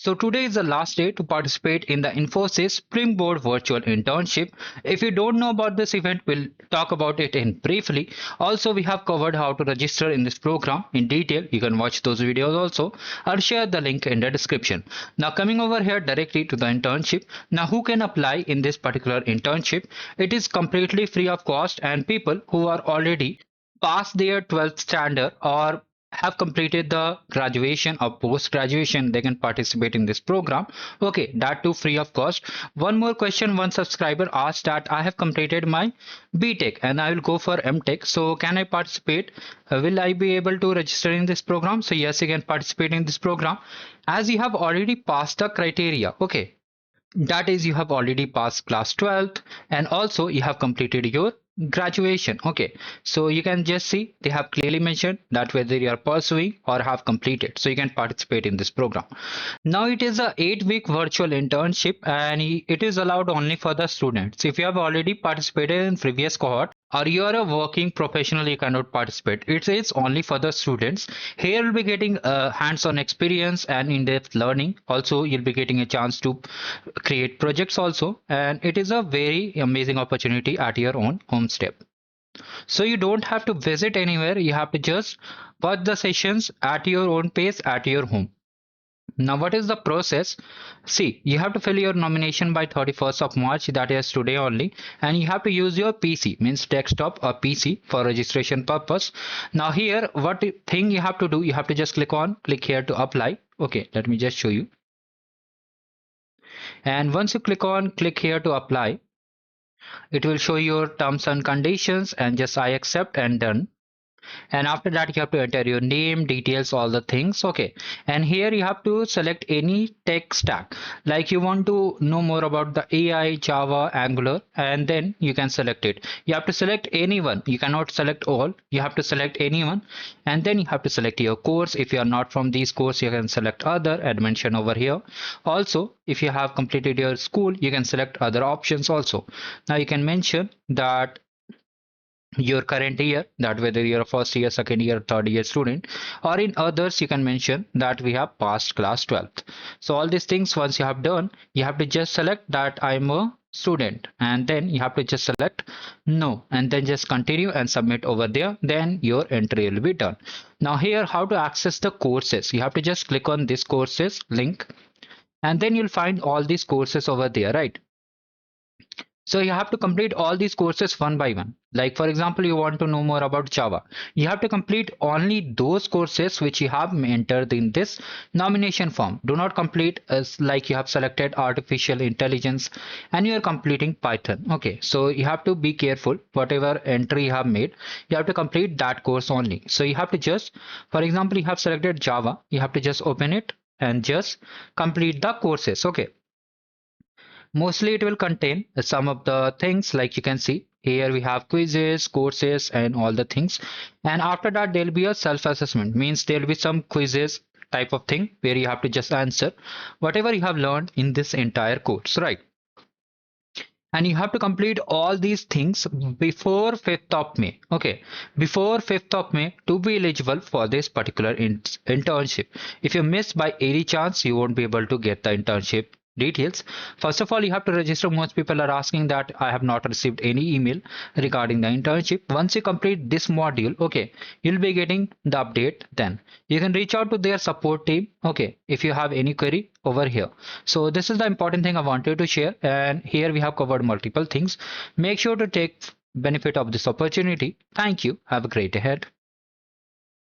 So today is the last day to participate in the Infosys Springboard Virtual Internship. If you don't know about this event, we'll talk about it in briefly. Also, we have covered how to register in this program in detail. You can watch those videos also. I'll share the link in the description. Now coming over here directly to the internship. Now who can apply in this particular internship? It is completely free of cost, and people who are already past their 12th standard or have completed the graduation or post graduation, they can participate in this program. Okay, that too free of cost. One more question, one subscriber asked that I have completed my BTech and I will go for MTech, so can I participate? Will I be able to register in this program? So yes, you can participate in this program as you have already passed the criteria. Okay, that is, you have already passed class 12th and also you have completed your graduation. Okay, so you can just see they have clearly mentioned that whether you are pursuing or have completed, so you can participate in this program. Now it is a 8-week virtual internship and it is allowed only for the students. If you have already participated in previous cohort or you are a working professional, you cannot participate. It is only for the students. Here you'll be getting hands-on experience and in-depth learning. Also you'll be getting a chance to create projects also, and it is a very amazing opportunity at your own home step. So you don't have to visit anywhere, you have to just watch the sessions at your own pace at your home. Now what is the process? See, you have to fill your nomination by 31st of March, that is today only, and you have to use your PC, means desktop or PC, for registration purpose. Now here what thing you have to do, you have to just click here to apply. Okay, let me just show you. And once you click here to apply, it will show your terms and conditions, and just I accept and done. And after that you have to enter your name, details, all the things. Okay, and here you have to select any tech stack, like you want to know more about the AI, Java, Angular, and then you can select it. You have to select anyone, you cannot select all, you have to select anyone. And then you have to select your course. If you are not from these course, you can select other and mention over here. Also if you have completed your school, you can select other options also. Now you can mention that your current year, that whether you're a first year, second year, third year student, or in others you can mention that we have passed class 12th. So all these things once you have done, you have to just select that I'm a student, and then you have to just select no, and then just continue and submit over there. Then your entry will be done. Now here, how to access the courses? You have to just click on this courses link, and then you'll find all these courses over there, right? So you have to complete all these courses one by one. Like for example, you want to know more about Java. You have to complete only those courses which you have entered in this nomination form. Do not complete as like you have selected artificial intelligence and you are completing Python. Okay, so you have to be careful. Whatever entry you have made, you have to complete that course only. So you have to just, for example, you have selected Java. You have to just open it and just complete the courses. Okay. Mostly it will contain some of the things, like you can see here we have quizzes, courses, and all the things. And after that there will be a self-assessment, means there will be some quizzes type of thing where you have to just answer whatever you have learned in this entire course, right? And you have to complete all these things before 5th of May. Okay, before 5th of May to be eligible for this particular internship. If you miss by any chance, you won't be able to get the internship details. First of all, you have to register. Most people are asking that I have not received any email regarding the internship. Once you complete this module, okay, you'll be getting the update. Then you can reach out to their support team, okay, if you have any query over here. So this is the important thing I wanted to share, and here we have covered multiple things. Make sure to take benefit of this opportunity. Thank you. Have a great day ahead.